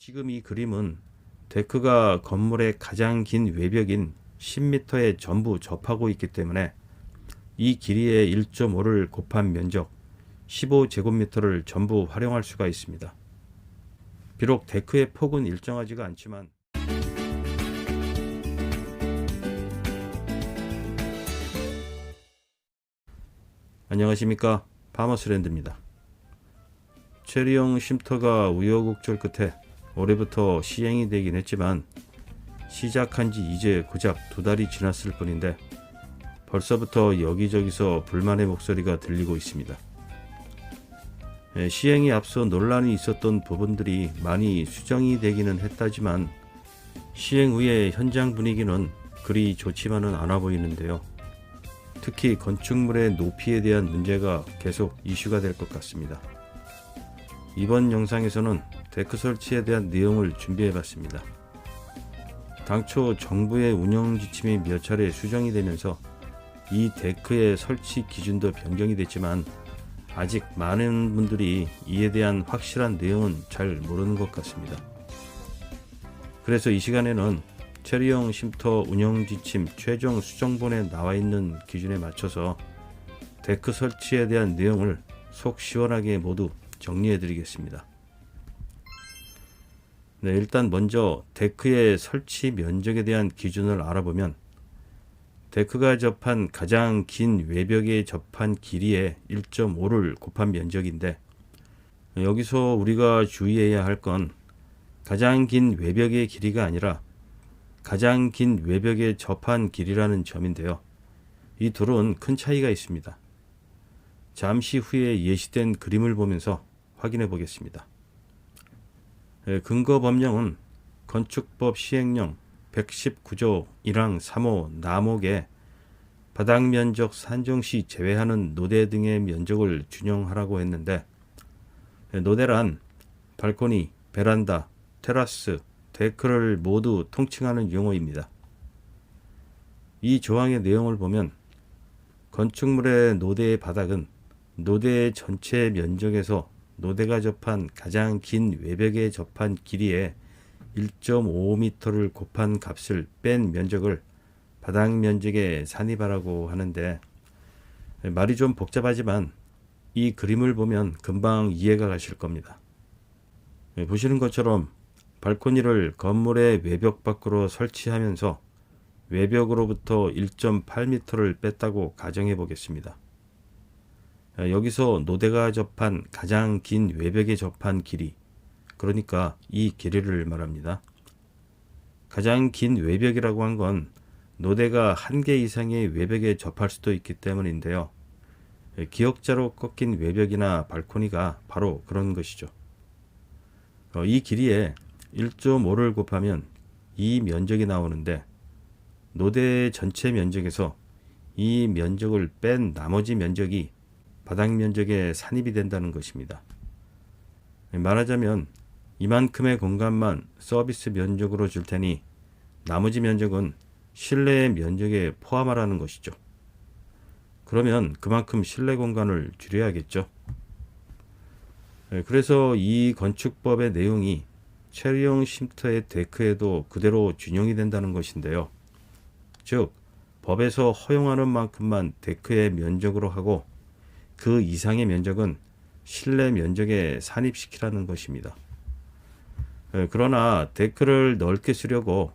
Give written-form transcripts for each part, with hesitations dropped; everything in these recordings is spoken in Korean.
지금 이 그림은 데크가 건물의 가장 긴 외벽인 10m에 전부 접하고 있기 때문에 이 길이의 1.5를 곱한 면적 15제곱미터를 전부 활용할 수가 있습니다. 비록 데크의 폭은 일정하지가 않지만 안녕하십니까, 파머스랜드입니다. 체리형 쉼터가 우여곡절 끝에 올해부터 시행이 되긴 했지만 시작한 지 이제 고작 2달이 지났을 뿐인데 벌써부터 여기저기서 불만의 목소리가 들리고 있습니다. 시행에 앞서 논란이 있었던 부분들이 많이 수정이 되기는 했다지만 시행 후의 현장 분위기는 그리 좋지만은 않아 보이는데요. 특히 건축물의 높이에 대한 문제가 계속 이슈가 될 것 같습니다. 이번 영상에서는 데크 설치에 대한 내용을 준비해 봤습니다. 당초 정부의 운영 지침이 몇 차례 수정이 되면서 이 데크의 설치 기준도 변경이 됐지만 아직 많은 분들이 이에 대한 확실한 내용은 잘 모르는 것 같습니다. 그래서 이 시간에는 체리형 쉼터 운영 지침 최종 수정본에 나와 있는 기준에 맞춰서 데크 설치에 대한 내용을 속 시원하게 모두 정리해 드리겠습니다. 일단 먼저 데크의 설치 면적에 대한 기준을 알아보면 데크가 접한 가장 긴 외벽에 접한 길이의 1.5를 곱한 면적인데, 여기서 우리가 주의해야 할 건 가장 긴 외벽의 길이가 아니라 가장 긴 외벽에 접한 길이라는 점인데요. 이 둘은 큰 차이가 있습니다. 잠시 후에 예시된 그림을 보면서 확인해 보겠습니다. 근거 법령은 건축법 시행령 119조 1항 3호 남옥에 바닥면적 산정 시 제외하는 노대 등의 면적을 준용하라고 했는데, 노대란 발코니, 베란다, 테라스, 데크를 모두 통칭하는 용어입니다. 이 조항의 내용을 보면 건축물의 노대의 바닥은 노대 전체 면적에서 노대가 접한 가장 긴 외벽에 접한 길이의 1.5m를 곱한 값을 뺀 면적을 바닥 면적에 산입하라고 하는데, 말이 좀 복잡하지만 이 그림을 보면 금방 이해가 가실 겁니다. 보시는 것처럼 발코니를 건물의 외벽 밖으로 설치하면서 외벽으로부터 1.8m를 뺐다고 가정해 보겠습니다. 여기서 노대가 접한 가장 긴 외벽에 접한 길이, 그러니까 이 길이를 말합니다. 가장 긴 외벽이라고 한 건 노대가 한 개 이상의 외벽에 접할 수도 있기 때문인데요. 기역자로 꺾인 외벽이나 발코니가 바로 그런 것이죠. 이 길이에 1.5를 곱하면 이 면적이 나오는데, 노대 전체 면적에서 이 면적을 뺀 나머지 면적이 바닥 면적에 산입이 된다는 것입니다. 말하자면 이만큼의 공간만 서비스 면적으로 줄 테니 나머지 면적은 실내의 면적에 포함하라는 것이죠. 그러면 그만큼 실내 공간을 줄여야겠죠. 그래서 이 건축법의 내용이 체리형 쉼터의 데크에도 그대로 준용이 된다는 것인데요. 즉, 법에서 허용하는 만큼만 데크의 면적으로 하고 그 이상의 면적은 실내 면적에 산입시키라는 것입니다. 그러나 데크를 넓게 쓰려고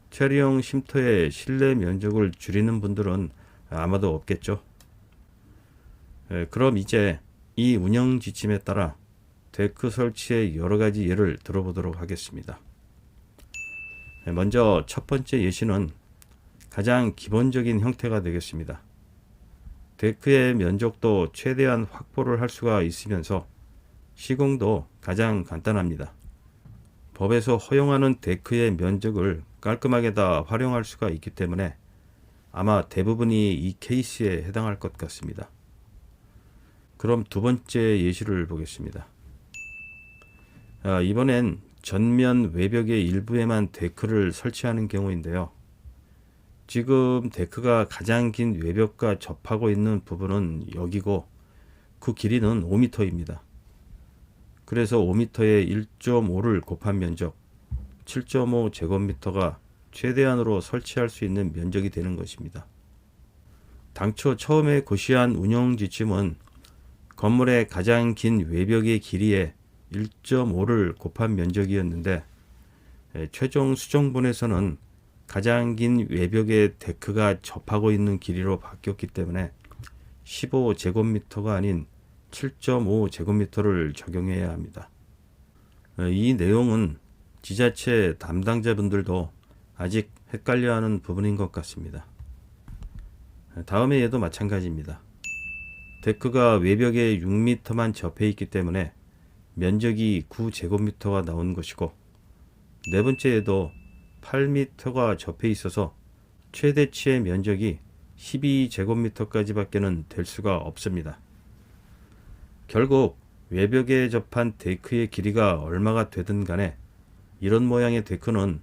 체리형 쉼터의 실내 면적을 줄이는 분들은 아마도 없겠죠. 그럼 이제 이 운영 지침에 따라 데크 설치의 여러 가지 예를 들어보도록 하겠습니다. 먼저 첫 번째 예시는 가장 기본적인 형태가 되겠습니다. 데크의 면적도 최대한 확보를 할 수가 있으면서 시공도 가장 간단합니다. 법에서 허용하는 데크의 면적을 깔끔하게 다 활용할 수가 있기 때문에 아마 대부분이 이 케이스에 해당할 것 같습니다. 그럼 두 번째 예시를 보겠습니다. 이번엔 전면 외벽의 일부에만 데크를 설치하는 경우인데요. 지금 데크가 가장 긴 외벽과 접하고 있는 부분은 여기고 그 길이는 5m입니다. 그래서 5m에 1.5를 곱한 면적 7.5 제곱미터가 최대한으로 설치할 수 있는 면적이 되는 것입니다. 당초 처음에 고시한 운영 지침은 건물의 가장 긴 외벽의 길이에 1.5를 곱한 면적이었는데 최종 수정본에서는 가장 긴 외벽의 데크가 접하고 있는 길이로 바뀌었기 때문에 15제곱미터가 아닌 7.5제곱미터를 적용해야 합니다. 이 내용은 지자체 담당자분들도 아직 헷갈려하는 부분인 것 같습니다. 다음에 얘도 마찬가지입니다. 데크가 외벽에 6m만 접해 있기 때문에 면적이 9제곱미터가 나온 것이고, 네 번째에도 8m가 접해 있어서 최대치의 면적이 12제곱미터까지밖에는 될 수가 없습니다. 결국 외벽에 접한 데크의 길이가 얼마가 되든 간에 이런 모양의 데크는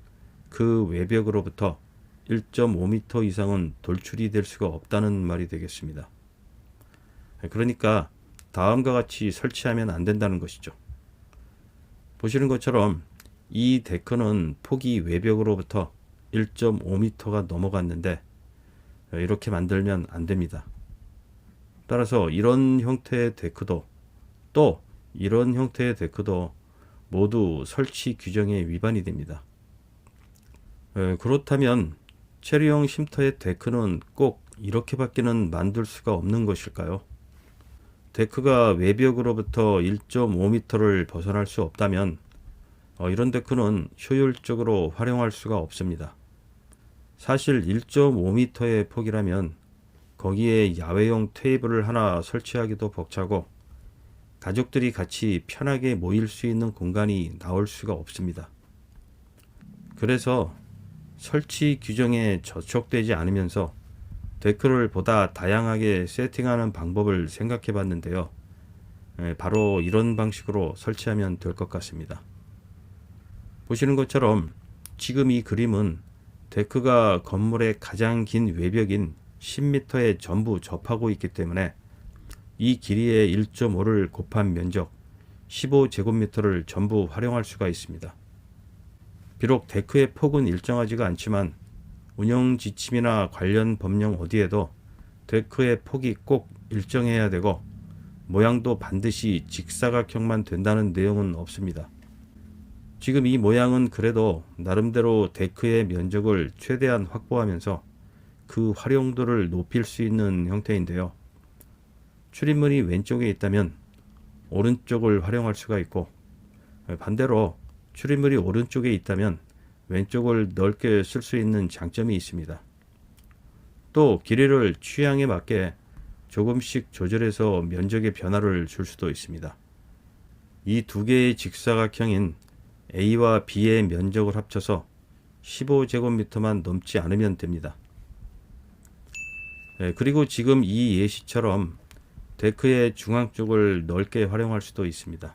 그 외벽으로부터 1.5m 이상은 돌출이 될 수가 없다는 말이 되겠습니다. 그러니까 다음과 같이 설치하면 안 된다는 것이죠. 보시는 것처럼 이 데크는 폭이 외벽으로부터 1.5m가 넘어갔는데 이렇게 만들면 안 됩니다. 따라서 이런 형태의 데크도 또 이런 형태의 데크도 모두 설치 규정에 위반이 됩니다. 그렇다면 체류형 쉼터의 데크는 꼭 이렇게밖에는 만들 수가 없는 것일까요? 데크가 외벽으로부터 1.5m를 벗어날 수 없다면 이런 데크는 효율적으로 활용할 수가 없습니다. 사실 1.5m의 폭이라면 거기에 야외용 테이블을 하나 설치하기도 벅차고 가족들이 같이 편하게 모일 수 있는 공간이 나올 수가 없습니다. 그래서 설치 규정에 저촉되지 않으면서 데크를 보다 다양하게 세팅하는 방법을 생각해 봤는데요. 바로 이런 방식으로 설치하면 될 것 같습니다. 보시는 것처럼 지금 이 그림은 데크가 건물의 가장 긴 외벽인 10m에 전부 접하고 있기 때문에 이 길이의 1.5를 곱한 면적 15제곱미터를 전부 활용할 수가 있습니다. 비록 데크의 폭은 일정하지가 않지만 운영 지침이나 관련 법령 어디에도 데크의 폭이 꼭 일정해야 되고 모양도 반드시 직사각형만 된다는 내용은 없습니다. 지금 이 모양은 그래도 나름대로 데크의 면적을 최대한 확보하면서 그 활용도를 높일 수 있는 형태인데요. 출입문이 왼쪽에 있다면 오른쪽을 활용할 수가 있고, 반대로 출입문이 오른쪽에 있다면 왼쪽을 넓게 쓸 수 있는 장점이 있습니다. 또 길이를 취향에 맞게 조금씩 조절해서 면적의 변화를 줄 수도 있습니다. 이 두 개의 직사각형인 A와 B의 면적을 합쳐서 15제곱미터만 넘지 않으면 됩니다. 그리고 지금 이 예시처럼 데크의 중앙 쪽을 넓게 활용할 수도 있습니다.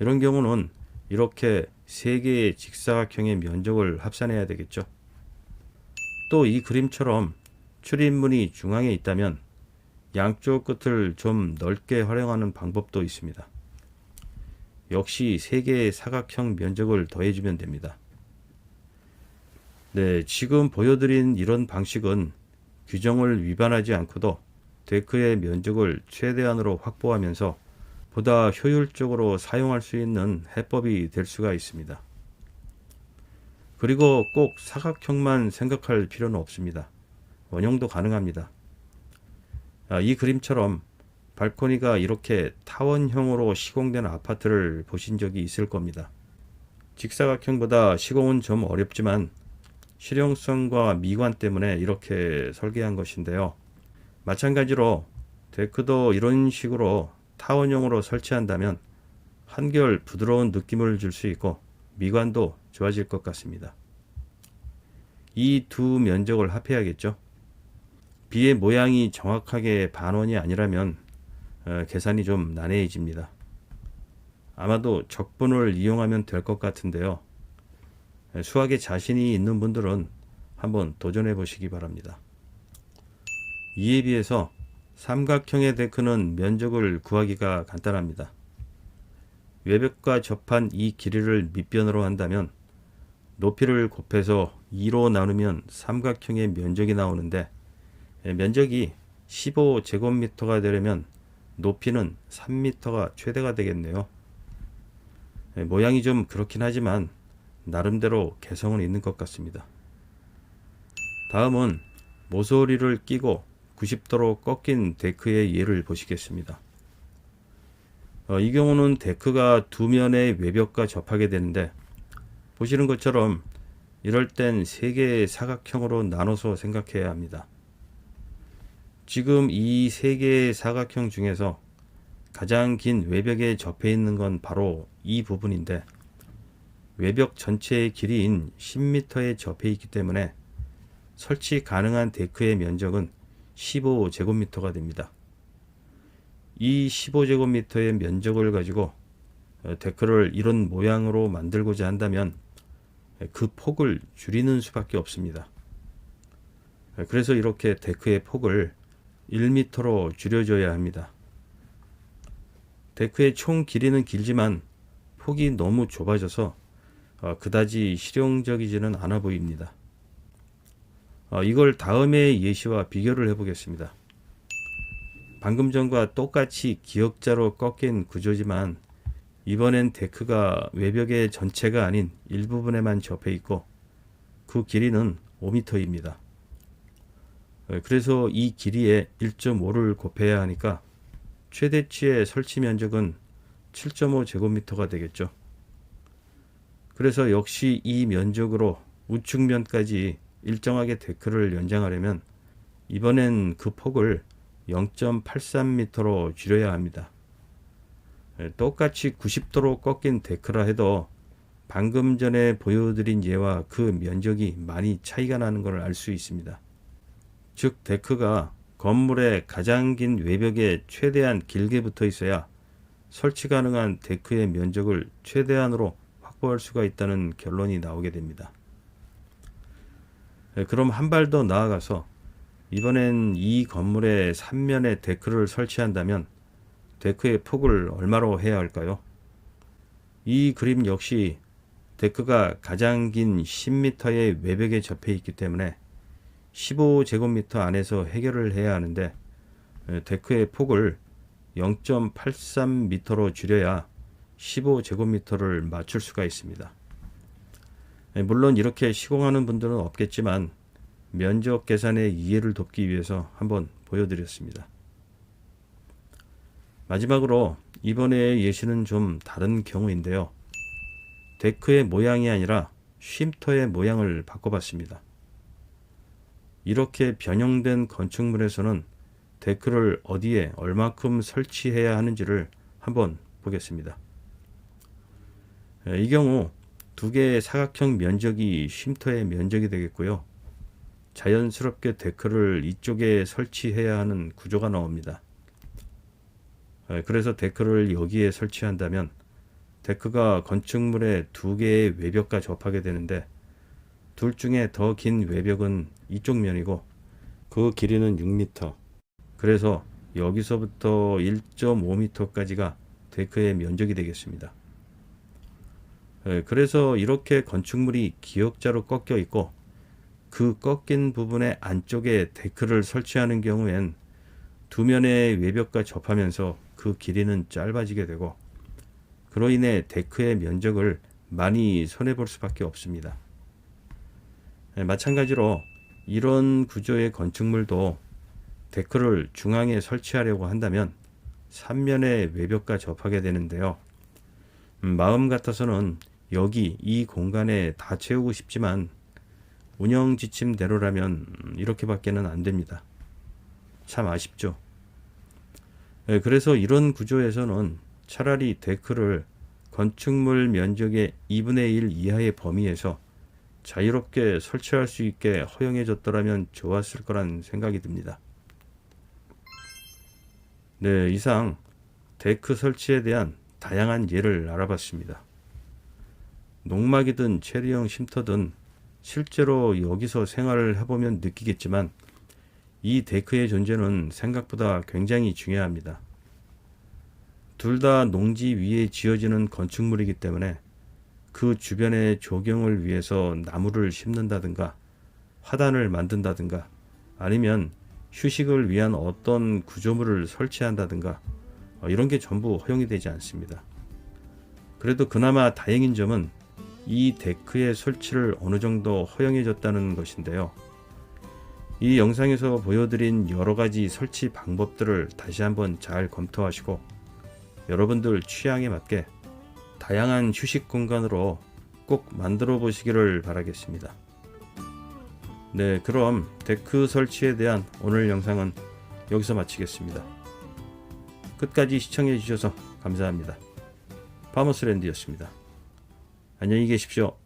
이런 경우는 이렇게 3개의 직사각형의 면적을 합산해야 되겠죠. 또 이 그림처럼 출입문이 중앙에 있다면 양쪽 끝을 좀 넓게 활용하는 방법도 있습니다. 역시 3개의 사각형 면적을 더해주면 됩니다. 네, 지금 보여드린 이런 방식은 규정을 위반하지 않고도 데크의 면적을 최대한으로 확보하면서 보다 효율적으로 사용할 수 있는 해법이 될 수가 있습니다. 그리고 꼭 사각형만 생각할 필요는 없습니다. 원형도 가능합니다. 이 그림처럼 발코니가 이렇게 타원형으로 시공된 아파트를 보신 적이 있을 겁니다. 직사각형보다 시공은 좀 어렵지만 실용성과 미관 때문에 이렇게 설계한 것인데요. 마찬가지로 데크도 이런 식으로 타원형으로 설치한다면 한결 부드러운 느낌을 줄 수 있고 미관도 좋아질 것 같습니다. 이 두 면적을 합해야겠죠. B의 모양이 정확하게 반원이 아니라면 계산이 좀 난해해집니다. 아마도 적분을 이용하면 될 것 같은데요. 수학에 자신이 있는 분들은 한번 도전해 보시기 바랍니다. 이에 비해서 삼각형의 데크는 면적을 구하기가 간단합니다. 외벽과 접한 이 길이를 밑변으로 한다면 높이를 곱해서 2로 나누면 삼각형의 면적이 나오는데, 면적이 15제곱미터가 되려면 높이는 3m가 최대가 되겠네요. 모양이 좀 그렇긴 하지만 나름대로 개성은 있는 것 같습니다. 다음은 모서리를 끼고 90도로 꺾인 데크의 예를 보시겠습니다. 이 경우는 데크가 두 면의 외벽과 접하게 되는데, 보시는 것처럼 이럴 땐 세 개의 사각형으로 나눠서 생각해야 합니다. 지금 이 세 개의 사각형 중에서 가장 긴 외벽에 접해 있는 건 바로 이 부분인데, 외벽 전체의 길이인 10m에 접해 있기 때문에 설치 가능한 데크의 면적은 15제곱미터가 됩니다. 이 15제곱미터의 면적을 가지고 데크를 이런 모양으로 만들고자 한다면 그 폭을 줄이는 수밖에 없습니다. 그래서 이렇게 데크의 폭을 1m로 줄여줘야 합니다. 데크의 총 길이는 길지만 폭이 너무 좁아져서 그다지 실용적이지는 않아 보입니다. 이걸 다음의 예시와 비교를 해보겠습니다. 방금 전과 똑같이 기역자로 꺾인 구조지만 이번엔 데크가 외벽의 전체가 아닌 일부분에만 접해 있고 그 길이는 5m입니다. 그래서 이 길이에 1.5를 곱해야 하니까 최대치의 설치 면적은 7.5제곱미터가 되겠죠. 그래서 역시 이 면적으로 우측면까지 일정하게 데크를 연장하려면 이번엔 그 폭을 0.83m로 줄여야 합니다. 똑같이 90도로 꺾인 데크라 해도 방금 전에 보여드린 예와 그 면적이 많이 차이가 나는 것을 알 수 있습니다. 즉 데크가 건물의 가장 긴 외벽에 최대한 길게 붙어 있어야 설치 가능한 데크의 면적을 최대한으로 확보할 수가 있다는 결론이 나오게 됩니다. 그럼 한 발 더 나아가서 이번엔 이 건물의 3면에 데크를 설치한다면 데크의 폭을 얼마로 해야 할까요? 이 그림 역시 데크가 가장 긴 10m의 외벽에 접해 있기 때문에 15제곱미터 안에서 해결을 해야 하는데, 데크의 폭을 0.83m로 줄여야 15제곱미터를 맞출 수가 있습니다. 물론 이렇게 시공하는 분들은 없겠지만 면적 계산의 이해를 돕기 위해서 한번 보여드렸습니다. 마지막으로 이번의 예시는 좀 다른 경우인데요. 데크의 모양이 아니라 쉼터의 모양을 바꿔봤습니다. 이렇게 변형된 건축물에서는 데크를 어디에 얼마큼 설치해야 하는지를 한번 보겠습니다. 이 경우 두 개의 사각형 면적이 쉼터의 면적이 되겠고요. 자연스럽게 데크를 이쪽에 설치해야 하는 구조가 나옵니다. 그래서 데크를 여기에 설치한다면 데크가 건축물의 두 개의 외벽과 접하게 되는데, 둘 중에 더 긴 외벽은 이쪽 면이고 그 길이는 6m. 그래서 여기서부터 1.5m까지가 데크의 면적이 되겠습니다. 그래서 이렇게 건축물이 기역자로 꺾여 있고 그 꺾인 부분의 안쪽에 데크를 설치하는 경우엔 두 면의 외벽과 접하면서 그 길이는 짧아지게 되고, 그로 인해 데크의 면적을 많이 손해볼 수밖에 없습니다. 마찬가지로 이런 구조의 건축물도 데크를 중앙에 설치하려고 한다면 3면의 외벽과 접하게 되는데요. 마음 같아서는 여기 이 공간에 다 채우고 싶지만 운영 지침대로라면 이렇게밖에는 안 됩니다. 참 아쉽죠. 그래서 이런 구조에서는 차라리 데크를 건축물 면적의 2분의 1 이하의 범위에서 자유롭게 설치할 수 있게 허용해 줬더라면 좋았을 거란 생각이 듭니다. 네, 이상 데크 설치에 대한 다양한 예를 알아봤습니다. 농막이든 체리형 쉼터든 실제로 여기서 생활을 해보면 느끼겠지만 이 데크의 존재는 생각보다 굉장히 중요합니다. 둘 다 농지 위에 지어지는 건축물이기 때문에 그 주변의 조경을 위해서 나무를 심는다든가 화단을 만든다든가 아니면 휴식을 위한 어떤 구조물을 설치한다든가 이런 게 전부 허용이 되지 않습니다. 그래도 그나마 다행인 점은 이 데크의 설치를 어느 정도 허용해 줬다는 것인데요. 이 영상에서 보여드린 여러 가지 설치 방법들을 다시 한번 잘 검토하시고 여러분들 취향에 맞게 다양한 휴식 공간으로 꼭 만들어 보시기를 바라겠습니다. 네, 그럼 데크 설치에 대한 오늘 영상은 여기서 마치겠습니다. 끝까지 시청해 주셔서 감사합니다. 파머스랜드였습니다. 안녕히 계십시오.